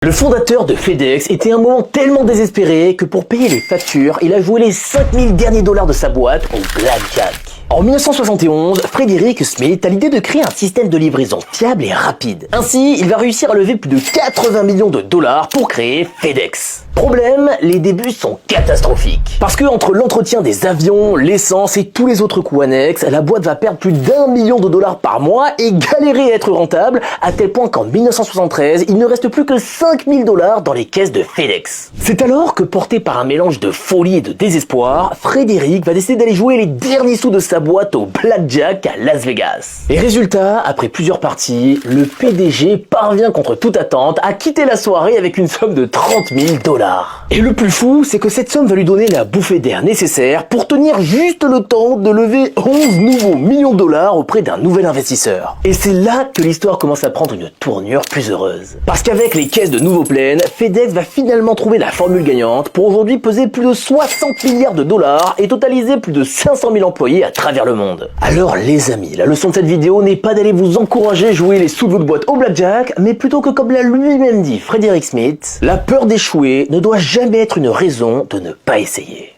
Le fondateur de FedEx était à un moment tellement désespéré que pour payer les factures, il a joué les 5000 derniers dollars de sa boîte au blackjack. En 1971, Frederick Smith a l'idée de créer un système de livraison fiable et rapide. Ainsi, il va réussir à lever plus de 80 millions de dollars pour créer FedEx. Problème, les débuts sont catastrophiques. Parce que entre l'entretien des avions, l'essence et tous les autres coûts annexes, la boîte va perdre plus d'1 million de dollars par mois et galérer à être rentable, à tel point qu'en 1973, il ne reste plus que 5000 dollars dans les caisses de FedEx. C'est alors que, porté par un mélange de folie et de désespoir, Frederick va décider d'aller jouer les derniers sous de sa boîte au blackjack à Las Vegas. Et résultat, après plusieurs parties, le PDG parvient contre toute attente à quitter la soirée avec une somme de 30 000 dollars. Et le plus fou, c'est que cette somme va lui donner la bouffée d'air nécessaire pour tenir juste le temps de lever 11 nouveaux millions de dollars auprès d'un nouvel investisseur. Et c'est là que l'histoire commence à prendre une tournure plus heureuse. Parce qu'avec les caisses de nouveau pleines, FedEx va finalement trouver la formule gagnante pour aujourd'hui peser plus de 60 milliards de dollars et totaliser plus de 500 000 employés à travers le monde. Alors les amis, la leçon de cette vidéo n'est pas d'aller vous encourager à jouer les sous de votre boîte au blackjack, mais plutôt que, comme l'a lui-même dit Frederick Smith, la peur d'échouer ne doit jamais être une raison de ne pas essayer.